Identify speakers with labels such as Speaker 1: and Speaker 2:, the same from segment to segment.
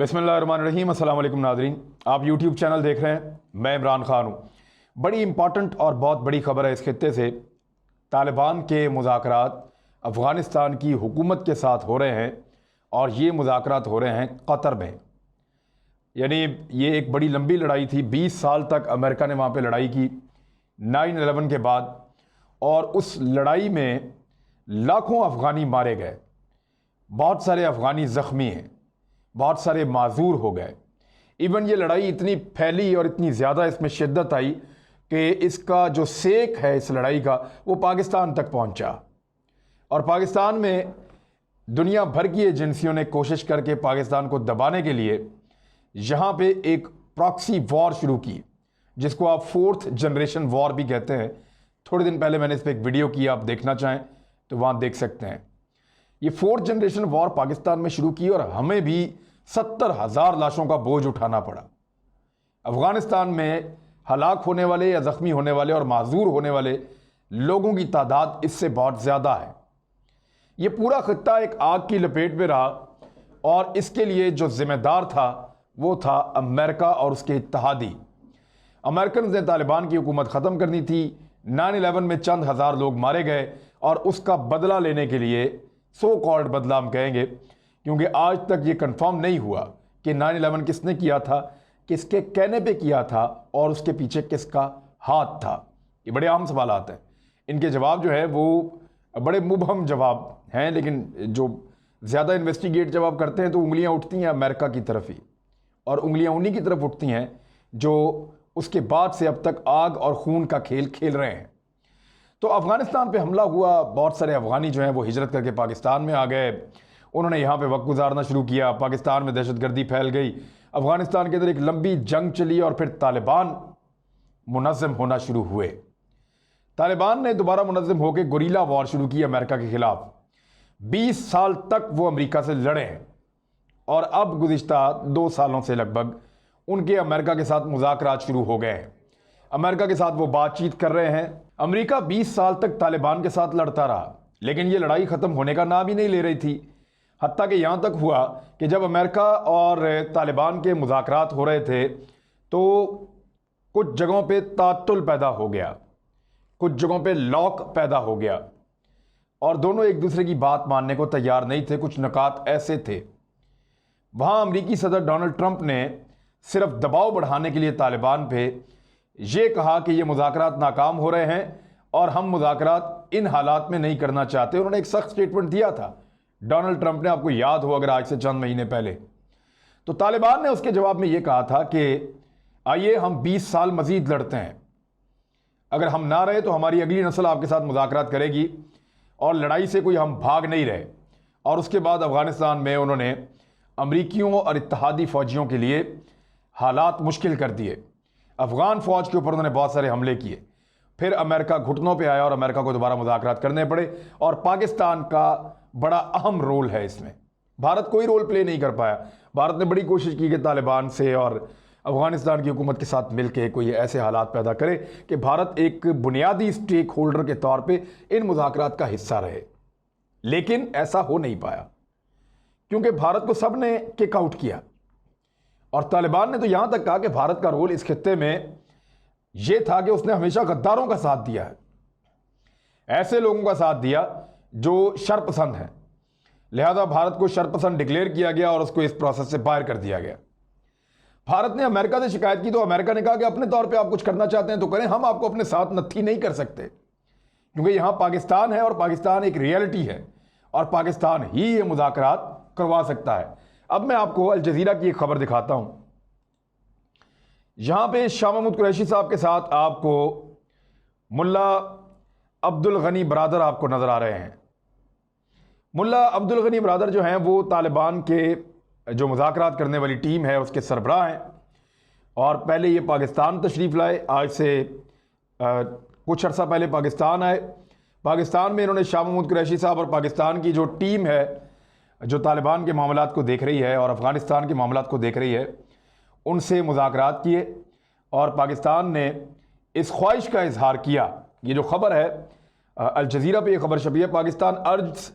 Speaker 1: बिस्मिल्लाहिर्रहमानिर्रहीम। अस्सलाम वालेकुम नाज़रीन, आप यूट्यूब चैनल देख रहे हैं। मैं इमरान खान हूँ। बड़ी इंपॉर्टेंट और बहुत बड़ी खबर है इस खित्ते से। तालिबान के मुज़ाकरात अफ़गानिस्तान की हुकूमत के साथ हो रहे हैं और ये मुज़ाकरात हो रहे हैं कतर में। यानी ये एक बड़ी लंबी लड़ाई थी। 20 साल तक अमेरिका ने वहाँ पे लड़ाई की 9/11 के बाद, और उस लड़ाई में लाखों अफ़गानी मारे गए, बहुत सारे अफ़गानी ज़ख्मी हैं, बहुत सारे माजूर हो गए। इवन ये लड़ाई इतनी फैली और इतनी ज़्यादा इसमें शिद्दत आई कि इसका जो सेक है इस लड़ाई का वो पाकिस्तान तक पहुंचा। और पाकिस्तान में दुनिया भर की एजेंसियों ने कोशिश करके पाकिस्तान को दबाने के लिए यहाँ पे एक प्रॉक्सी वॉर शुरू की, जिसको आप 4th जनरेशन वॉर भी कहते हैं। थोड़े दिन पहले मैंने इस पर एक वीडियो की, आप देखना चाहें तो वहाँ देख सकते हैं। ये 4th जनरेशन वॉर पाकिस्तान में शुरू की और हमें भी 70,000 लाशों का बोझ उठाना पड़ा। अफगानिस्तान में हलाक होने वाले या ज़ख्मी होने वाले और माजूर होने वाले लोगों की तादाद इससे बहुत ज़्यादा है। ये पूरा खित्ता एक आग की लपेट में रहा और इसके लिए जो जिम्मेदार था वो था अमेरिका और उसके इत्तहादी। अमेरिकन ने तालिबान की हुकूमत ख़त्म करनी थी। 9/11 में चंद हज़ार लोग मारे गए और उसका बदला लेने के लिए, सो कॉल्ड बदला हम कहेंगे, क्योंकि आज तक ये कंफर्म नहीं हुआ कि 9/11 किसने किया था, किसके कहने पे किया था और उसके पीछे किसका हाथ था। ये बड़े अहम सवालात हैं। इनके जवाब जो है वो बड़े मुबहम जवाब हैं, लेकिन जो ज़्यादा इन्वेस्टिगेट जब आप करते हैं तो उंगलियां उठती हैं अमेरिका की तरफ ही, और उंगलियां उन्हीं की तरफ उठती हैं जो उसके बाद से अब तक आग और खून का खेल खेल रहे हैं। तो अफ़गानिस्तान पे हमला हुआ, बहुत सारे अफ़गानी जो हैं वो हिजरत करके पाकिस्तान में आ गए। उन्होंने यहाँ पे वक्त गुजारना शुरू किया। पाकिस्तान में दहशतगर्दी फैल गई। अफ़गानिस्तान के अंदर एक लंबी जंग चली और फिर तालिबान मुनज़्ज़म होना शुरू हुए। तालिबान ने दोबारा मुनज़्ज़म होकर गुरीला वॉर शुरू की अमेरिका के ख़िलाफ़। 20 साल तक वो अमेरिका से लड़े हैं और अब गुज़िश्ता 2 सालों से लगभग उनके अमेरिका के साथ मुज़ाकरात शुरू हो गए हैं। अमेरिका के साथ वो बातचीत कर रहे हैं। अमेरिका 20 साल तक तालिबान के साथ लड़ता रहा, लेकिन ये लड़ाई ख़त्म होने का नाम ही नहीं ले रही थी। हत्ता कि यहाँ तक हुआ कि जब अमेरिका और तालिबान के मुज़ाकरात हो रहे थे तो कुछ जगहों पे तातुल पैदा हो गया, कुछ जगहों पे लॉक पैदा हो गया और दोनों एक दूसरे की बात मानने को तैयार नहीं थे। कुछ नुकात ऐसे थे। वहाँ अमेरिकी सदर डोनाल्ड ट्रंप ने सिर्फ दबाव बढ़ाने के लिए तालिबान पे ये कहा कि ये मुज़ाकरात नाकाम हो रहे हैं और हम मुज़ाकरात इन हालात में नहीं करना चाहते। उन्होंने एक सख्त स्टेटमेंट दिया था डोनाल्ड ट्रंप ने, आपको याद हो अगर आज से चंद महीने पहले। तो तालिबान ने उसके जवाब में ये कहा था कि आइए हम 20 साल मजीद लड़ते हैं, अगर हम ना रहे तो हमारी अगली नस्ल आपके साथ मुज़ाकरात करेगी और लड़ाई से कोई हम भाग नहीं रहे। और उसके बाद अफ़गानिस्तान में उन्होंने अमरीकियों और इत्तहादी फ़ौजियों के लिए हालात मुश्किल कर दिए। अफ़गान फ़ौज के ऊपर उन्होंने बहुत सारे हमले किए। फिर अमेरिका घुटनों पे आया और अमेरिका को दोबारा मुज़ाकरात करने पड़े और पाकिस्तान का बड़ा अहम रोल है इसमें। भारत कोई रोल प्ले नहीं कर पाया। भारत ने बड़ी कोशिश की कि तालिबान से और अफ़गानिस्तान की हुकूमत के साथ मिलकर कोई ऐसे हालात पैदा करे कि भारत एक बुनियादी स्टेक होल्डर के तौर पे इन मुज़ाकरात का हिस्सा रहे, लेकिन ऐसा हो नहीं पाया क्योंकि भारत को सब ने किक आउट किया। और तालिबान ने तो यहाँ तक कहा कि भारत का रोल इस खित्ते में यह था कि उसने हमेशा गद्दारों का साथ दिया है, ऐसे लोगों का साथ दिया जो शरपसंद हैं। लिहाजा भारत को शरपसंद डिक्लेयर किया गया और उसको इस प्रोसेस से बाहर कर दिया गया। भारत ने अमेरिका से शिकायत की तो अमेरिका ने कहा कि अपने तौर पे आप कुछ करना चाहते हैं तो करें, हम आपको अपने साथ नत्थी नहीं कर सकते, क्योंकि यहां पाकिस्तान है और पाकिस्तान एक रियलिटी है और पाकिस्तान ही ये मुज़ाकरात करवा सकता है। अब मैं आपको अल जज़ीरा की एक खबर दिखाता हूं। यहां पे शाह महमूद कुरैशी साहब के साथ आपको मुल्ला अब्दुल गनी बरादर आपको नजर आ रहे हैं। मुल्ला अब्दुल गनी बरादर जो हैं वो तालिबान के जो मुज़ाकरात करने वाली टीम है उसके सरबराह हैं और पहले ये पाकिस्तान तशरीफ़ लाए। आज से कुछ अर्सा पहले पाकिस्तान आए। पाकिस्तान में इन्होंने शाह महमूद कुरैशी साहब और पाकिस्तान की जो टीम है जो तालिबान के मामलात को देख रही है और अफ़गानिस्तान के मामलात को देख रही है, उनसे मुज़ाकरात किए और पाकिस्तान ने इस ख्वाहिश का इजहार किया। ये जो खबर है अल जज़ीरा पे ये खबर छपी है, Pakistan urge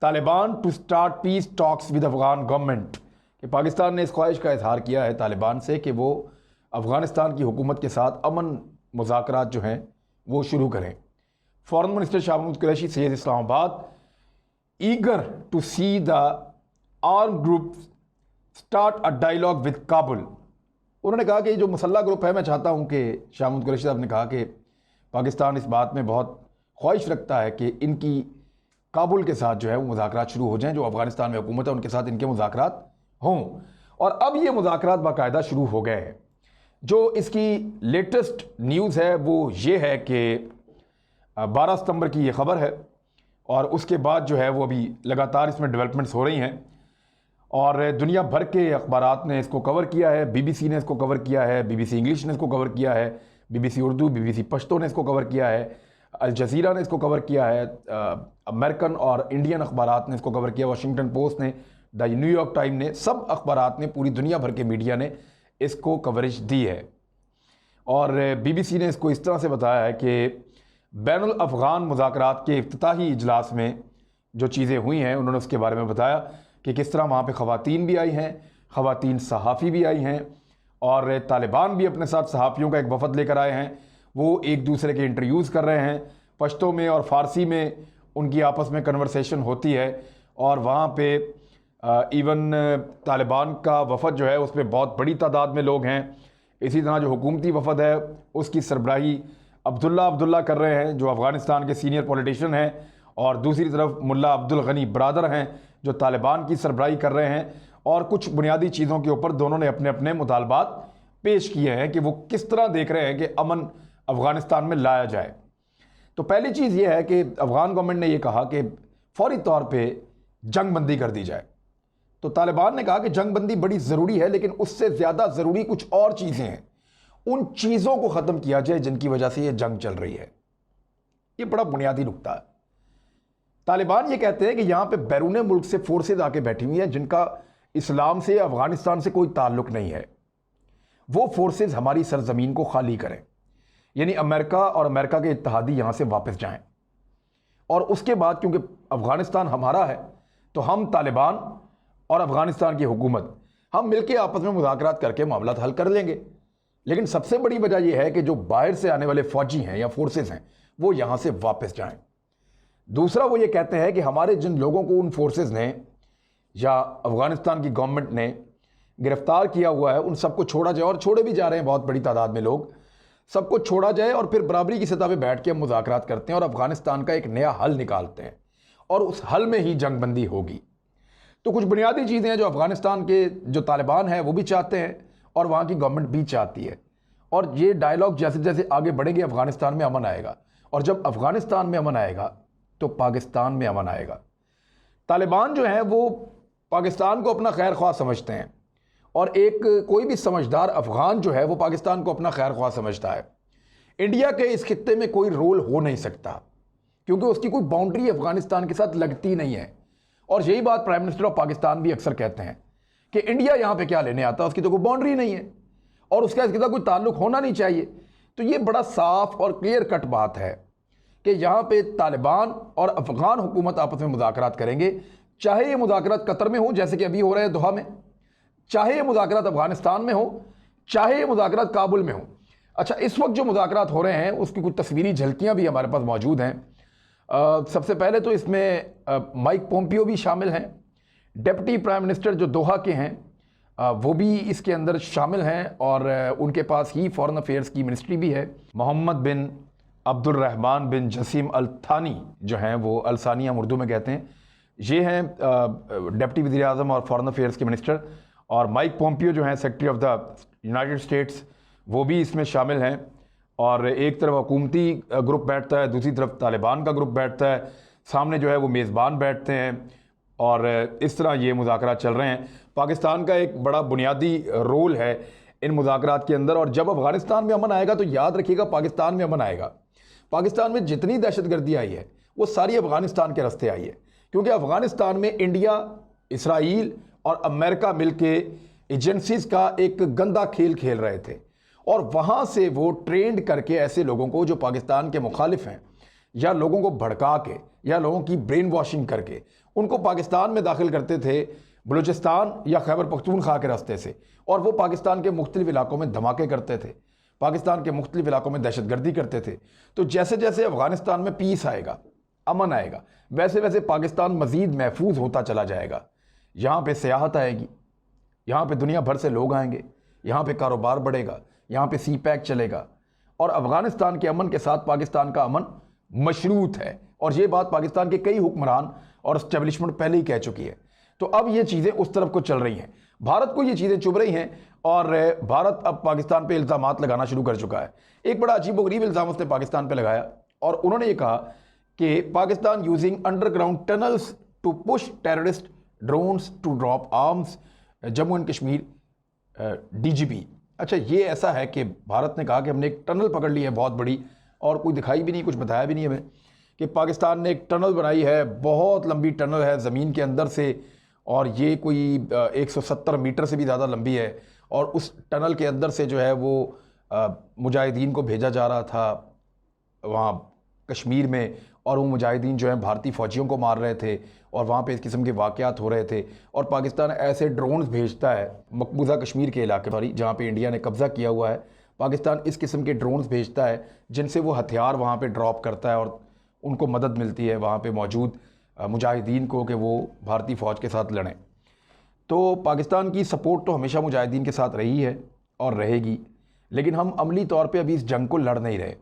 Speaker 1: Taliban to start peace talks with Afghan government, कि पाकिस्तान ने इस ख्वाहिश का इजहार किया है तालिबान से कि वो अफ़गानिस्तान की हुकूमत के साथ अमन मुज़ाकरात जो हैं वो शुरू करें। Foreign minister Shah Mahmood Qureshi said Islamabad eager to see the arm group start a dialogue with Kabul. उन्होंने कहा कि जो मुसल्ला ग्रुप है, मैं चाहता हूँ कि शाह महमूद कुरैशी साहब ने कहा कि पाकिस्तान इस बात में बहुत ख्वाहिश रखता है कि इनकी काबुल के साथ जो है वो मुज़ाकरात शुरू हो जाएं, जो अफ़गानिस्तान में हुकूमत है उनके साथ इनके मुज़ाकरात हों। और अब ये मुज़ाकरात बाकायदा शुरू हो गए हैं। जो इसकी लेटेस्ट न्यूज़ है वो ये है कि 12 सितंबर की ये ख़बर है और उसके बाद जो है वो अभी लगातार इसमें डेवलपमेंट्स हो रही हैं और दुनिया भर के अखबारात ने इसको कवर किया है। BBC ने इसको कवर किया है, BBC इंग्लिश ने इसको कवर किया है, BBC उर्दू, BBC पश्तो ने इसको कवर किया है, अल जज़ीरा ने इसको कवर किया है, अमेरिकन और इंडियन अखबारात ने इसको कवर किया, वाशिंगटन पोस्ट ने, द न्यूयॉर्क टाइम ने, सब अखबारात ने, पूरी दुनिया भर के मीडिया ने इसको कवरेज दी है। और BBC ने इसको इस तरह से बताया है कि बैनुल अफ़गान मुज़ाकरात के इफ्तिताही इजलास में जो चीज़ें हुई हैं उन्होंने उसके बारे में बताया कि किस तरह वहाँ पे ख़वातीन भी आई हैं, ख़वातीन सहाफ़ी भी आई हैं और तालिबान भी अपने साथ सहाफ़ियों का एक वफ़द लेकर आए हैं। वो एक दूसरे के इंटरव्यूज़ कर रहे हैं, पश्तो में और फ़ारसी में उनकी आपस में कन्वर्सेशन होती है और वहाँ पे इवन तालिबान का वफ़द जो है उसमें बहुत बड़ी तादाद में लोग हैं। इसी तरह जो हुकूमती वफ़द है उसकी सरबराही अब्दुल्ला कर रहे हैं जो अफ़गानिस्तान के सीनियर पॉलिटिशियन हैं, और दूसरी तरफ मुल्ला अब्दुल गनी बरादर हैं जो तालिबान की सरबराही कर रहे हैं। और कुछ बुनियादी चीज़ों के ऊपर दोनों ने अपने अपने मुतालबात पेश किए हैं कि वो किस तरह देख रहे हैं कि अमन अफ़गानिस्तान में लाया जाए। तो पहली चीज़ ये है कि अफ़गान गवर्नमेंट ने यह कहा कि फौरी तौर पर जंग बंदी कर दी जाए। तो तालिबान ने कहा कि जंग बंदी बड़ी ज़रूरी है, लेकिन उससे ज़्यादा ज़रूरी कुछ और चीज़ें हैं, उन चीज़ों को ख़त्म किया जाए जिनकी वजह से ये जंग चल रही है। ये बड़ा बुनियादी नुक्ता है। तालिबान ये कहते हैं कि यहाँ पे बैरून मुल्क से फोर्सेज आके बैठी हुई हैं जिनका इस्लाम से, अफ़गानिस्तान से कोई ताल्लुक़ नहीं है। वो फोर्सेज हमारी सरजमीन को खाली करें, यानी अमेरिका और अमेरिका के इत्तेहादी यहाँ से वापस जाएं। और उसके बाद क्योंकि अफ़गानिस्तान हमारा है तो हम तालिबान और अफ़गानिस्तान की हुकूमत हम मिलकर आपस में मुज़ाकरात करके मामला हल कर लेंगे। लेकिन सबसे बड़ी वजह यह है कि जो बाहर से आने वाले फ़ौजी हैं या फोर्सेस हैं वो यहाँ से वापस जाएं। दूसरा वो ये कहते हैं कि हमारे जिन लोगों को उन फोर्सेस ने या अफ़गानिस्तान की गवर्नमेंट ने गिरफ़्तार किया हुआ है उन सबको छोड़ा जाए, और छोड़े भी जा रहे हैं बहुत बड़ी तादाद में लोग, सबको छोड़ा जाए और फिर बराबरी की सतह पर बैठ के हम मुज़ाकरात करते हैं और अफ़गानिस्तान का एक नया हल निकालते हैं और उस हल में ही जंग बंदी होगी। तो कुछ बुनियादी चीज़ें हैं जो अफ़गानिस्तान के जो तालिबान हैं वो भी चाहते हैं और वहाँ की गवर्नमेंट भी चाहती है। और ये डायलॉग जैसे जैसे आगे बढ़ेंगे अफ़गानिस्तान में अमन आएगा, और जब अफ़गानिस्तान में अमन आएगा तो पाकिस्तान में अमन आएगा। तालिबान जो है वो पाकिस्तान को अपना खैर ख्वाह समझते हैं और एक कोई भी समझदार अफ़गान जो है वो पाकिस्तान को अपना खैर ख्वाह समझता है। इंडिया के इस खित्ते में कोई रोल हो नहीं सकता क्योंकि उसकी कोई बाउंड्री अफ़गानिस्तान के साथ लगती नहीं है। और यही बात प्राइम मिनिस्टर ऑफ पाकिस्तान भी अक्सर कहते हैं कि इंडिया यहाँ पे क्या लेने आता है, उसकी तो कोई बाउंड्री नहीं है और उसका इसके साथ कोई ताल्लुक होना नहीं चाहिए। तो ये बड़ा साफ और क्लियर कट बात है कि यहाँ पे तालिबान और अफ़गान हुकूमत आपस में मुज़ाकरात करेंगे, चाहे ये मुज़ाकरात कतर में हो जैसे कि अभी हो रहे हैं दोहा में, चाहे ये मुज़ाकरात अफ़गानिस्तान में हो, चाहे ये मुज़ाकरात काबुल में हो। अच्छा, इस वक्त जो मुज़ाकरात हो रहे हैं उसकी कुछ तस्वीरी झलकियाँ भी हमारे पास मौजूद हैं। सबसे पहले तो इसमें माइक पोम्पियो भी शामिल हैं, डिप्टी प्राइम मिनिस्टर जो दोहा के हैं वो भी इसके अंदर शामिल हैं और उनके पास ही फॉरेन अफेयर्स की मिनिस्ट्री भी है। मोहम्मद बिन अब्दुलरहमान बिन जसीम अल थानी जो हैं वो अल सानी हम उर्दू में कहते हैं, ये हैं डिप्टी वज़ीर आज़म और फॉरेन अफेयर्स के मिनिस्टर। और माइक पोम्पियो जो हैं secretary of the United states, वो भी इसमें शामिल हैं। और एक तरफ हुकूमती ग्रुप बैठता है, दूसरी तरफ तालिबान का ग्रुप बैठता है, सामने जो है वो मेज़बान बैठते हैं और इस तरह ये मुज़ाकरात चल रहे हैं। पाकिस्तान का एक बड़ा बुनियादी रोल है इन मुज़ाकरात के अंदर। और जब अफ़गानिस्तान में अमन आएगा तो याद रखिएगा पाकिस्तान में अमन आएगा। पाकिस्तान में जितनी दहशतगर्दी आई है वो सारी अफ़गानिस्तान के रास्ते आई है, क्योंकि अफ़गानिस्तान में इंडिया, इसराइल और अमेरिका मिलके एजेंसीज़ का एक गंदा खेल खेल रहे थे और वहाँ से वो ट्रेंड करके ऐसे लोगों को जो पाकिस्तान के मुखालिफ हैं या लोगों को भड़का के या लोगों की ब्रेन वॉशिंग करके उनको पाकिस्तान में दाखिल करते थे। बलूचिस्तान या खैबर पख्तूनख्वा के रास्ते से, और वो पाकिस्तान के मुख्तलिफ इलाकों में धमाके करते थे, पाकिस्तान के मुख्तलिफ इलाकों में दहशतगर्दी करते थे। तो जैसे जैसे अफ़गानिस्तान में पीस आएगा, अमन आएगा, वैसे वैसे पाकिस्तान मज़ीद महफूज होता चला जाएगा। यहाँ पे सियाहत आएगी, यहाँ पे दुनिया भर से लोग आएंगे, यहाँ पे कारोबार बढ़ेगा, यहाँ पे सी पैक चलेगा, और अफ़गानिस्तान के अमन के साथ पाकिस्तान का अमन मशरूत है। और ये बात पाकिस्तान के कई हुक्मरान और इस्टेब्लिशमेंट पहले ही कह चुकी है। तो अब ये चीज़ें उस तरफ को चल रही हैं, भारत को ये चीज़ें चुभ रही हैं, और भारत अब पाकिस्तान पे इल्ज़ामात लगाना शुरू कर चुका है। एक बड़ा अजीबोगरीब इल्ज़ाम उसने पाकिस्तान पे लगाया, और उन्होंने ये कहा कि Pakistan using underground tunnels to push terrorist drones to drop arms, Jammu and Kashmir DGP. अच्छा, ये ऐसा है कि भारत ने कहा कि हमने एक टनल पकड़ ली है बहुत बड़ी, और कोई दिखाई भी नहीं, कुछ बताया भी नहीं हमें कि पाकिस्तान ने एक टनल बनाई है, बहुत लंबी टनल है ज़मीन के अंदर से, और ये कोई 170 मीटर से भी ज़्यादा लंबी है, और उस टनल के अंदर से जो है वो मुजाहिदीन को भेजा जा रहा था वहाँ कश्मीर में, और वो मुजाहिदीन जो हैं भारतीय फ़ौजियों को मार रहे थे, और वहाँ पे इस किस्म के वाक़यात हो रहे थे। और पाकिस्तान ऐसे ड्रोन्स भेजता है मकबूजा कश्मीर के इलाके जहाँ पे इंडिया ने कब्ज़ा किया हुआ है, पाकिस्तान इस किस्म के ड्रोन्स भेजता है जिनसे वो हथियार वहाँ पे ड्रॉप करता है, और उनको मदद मिलती है वहाँ पे मौजूद मुजाहिदीन को कि वो भारतीय फ़ौज के साथ लड़ें। तो पाकिस्तान की सपोर्ट तो हमेशा मुजाहिदीन के साथ रही है और रहेगी, लेकिन हम अमली तौर पे अभी इस जंग को लड़ नहीं रहे,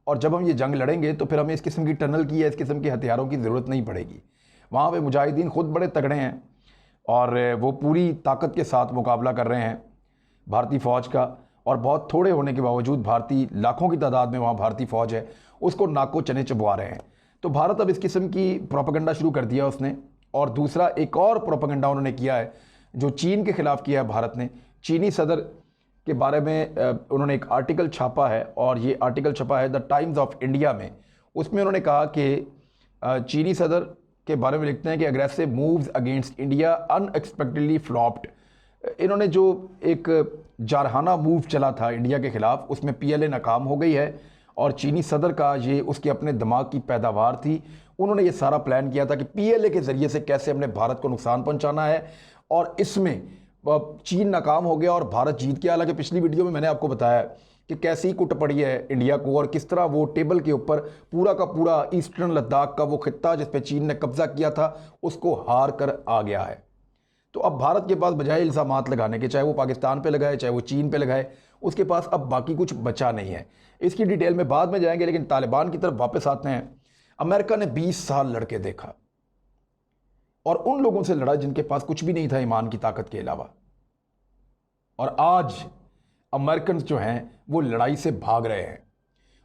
Speaker 1: और जब हम ये जंग लड़ेंगे तो फिर हमें इस किस्म की टनल की या इस किस्म के हथियारों की ज़रूरत नहीं पड़ेगी। वहाँ पे मुजाहिदीन ख़ुद बड़े तगड़े हैं, और वो पूरी ताकत के साथ मुकाबला कर रहे हैं भारतीय फ़ौज का, और बहुत थोड़े होने के बावजूद भारतीय लाखों की तादाद में वहाँ भारतीय फ़ौज है, उसको नाको चने चबवा रहे हैं। तो भारत अब इस किस्म की प्रोपेगेंडा शुरू कर दिया उसने। और दूसरा एक और प्रोपेगेंडा उन्होंने किया है जो चीन के ख़िलाफ़ किया है भारत ने। चीनी सदर के बारे में उन्होंने एक आर्टिकल छापा है, और ये आर्टिकल छपा है द टाइम्स ऑफ इंडिया में। उसमें उन्होंने कहा कि चीनी सदर के बारे में लिखते हैं कि aggressive moves against India unexpectedly flopped. इन्होंने जो एक जारहाना मूव चला था इंडिया के ख़िलाफ़, उसमें पीएलए नाकाम हो गई है, और चीनी सदर का ये उसके अपने दिमाग की पैदावार थी। उन्होंने ये सारा प्लान किया था कि पीएलए के ज़रिए से कैसे हमने भारत को नुकसान पहुंचाना है, और इसमें चीन नाकाम हो गया और भारत जीत गया। हालांकि पिछली वीडियो में मैंने आपको बताया कि कैसी ही कुट पड़ी है इंडिया को, और किस तरह वो टेबल के ऊपर पूरा का पूरा ईस्टर्न लद्दाख का वो खित्ता जिस पे चीन ने कब्जा किया था उसको हार कर आ गया है। तो अब भारत के पास बजाय इल्ज़ामात लगाने के, चाहे वो पाकिस्तान पे लगाए चाहे वो चीन पे लगाए, उसके पास अब बाकी कुछ बचा नहीं है। इसकी डिटेल में बाद में जाएंगे, लेकिन तालिबान की तरफ वापस आते हैं। अमेरिका ने 20 साल लड़के देखा, और उन लोगों से लड़ा जिनके पास कुछ भी नहीं था ईमान की ताकत के अलावा, और आज अमेरिकन जो हैं वो लड़ाई से भाग रहे हैं।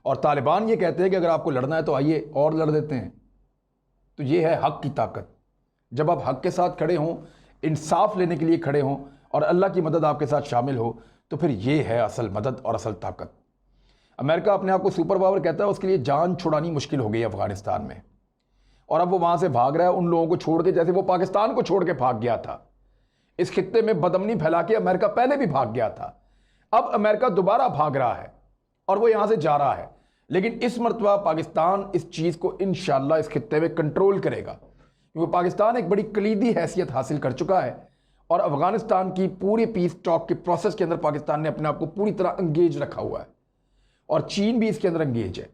Speaker 1: और तालिबान ये कहते हैं कि अगर आपको लड़ना है तो आइए और लड़ देते हैं। तो ये है हक की ताकत। जब आप हक के साथ खड़े हों, इंसाफ लेने के लिए खड़े हों, और अल्लाह की मदद आपके साथ शामिल हो, तो फिर ये है असल मदद और असल ताकत। अमेरिका अपने आप को सुपर पावर कहता है, उसके लिए जान छुड़ानी मुश्किल हो गई अफगानिस्तान में, और अब वो वहाँ से भाग रहा है उन लोगों को छोड़ के, जैसे वो पाकिस्तान को छोड़ के भाग गया था। इस खित्ते में बदअमनी फैला के अमेरिका पहले भी भाग गया था। अब अमेरिका दोबारा भाग रहा है और वो यहाँ से जा रहा है, लेकिन इस मरतबा पाकिस्तान इस चीज़ को इंशाअल्लाह इस खित्ते में कंट्रोल करेगा, क्योंकि पाकिस्तान एक बड़ी कलीदी हैसियत हासिल कर चुका है, और अफगानिस्तान की पूरी पीस टॉक के प्रोसेस के अंदर पाकिस्तान ने अपने आप को पूरी तरह अंगेज रखा हुआ है, और चीन भी इसके अंदर अंगेज है।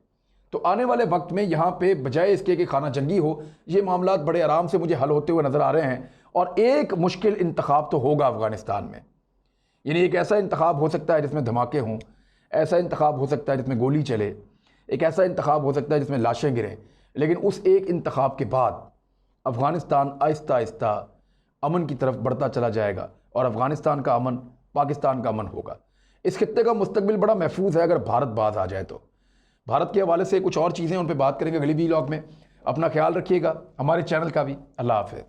Speaker 1: तो आने वाले वक्त में यहाँ पे बजाय इसके कि खाना जंगी हो, ये मामला बड़े आराम से मुझे हल होते हुए नज़र आ रहे हैं। और एक मुश्किल इंतखाब तो होगा अफगानिस्तान में, यानी एक ऐसा इंतखाब हो सकता है जिसमें धमाके हों, ऐसा इंतखाब हो सकता है जिसमें गोली चले, एक ऐसा इंतखाब हो सकता है जिसमें लाशें गिरें, लेकिन उस एक इंतखाब के बाद अफ़गानिस्तान आहिस्ता आहिस्ता अमन की तरफ बढ़ता चला जाएगा, और अफ़गानिस्तान का अमन पाकिस्तान का अमन होगा। इस खित्ते का मुस्तकबिल बड़ा महफूज है अगर भारत बाज आ जाए तो। भारत के हवाले से कुछ और चीज़ें उन पर बात करेंगे अगली व्लॉग में। अपना ख्याल रखिएगा, हमारे चैनल का भी। अल्लाह हाफ़िज़।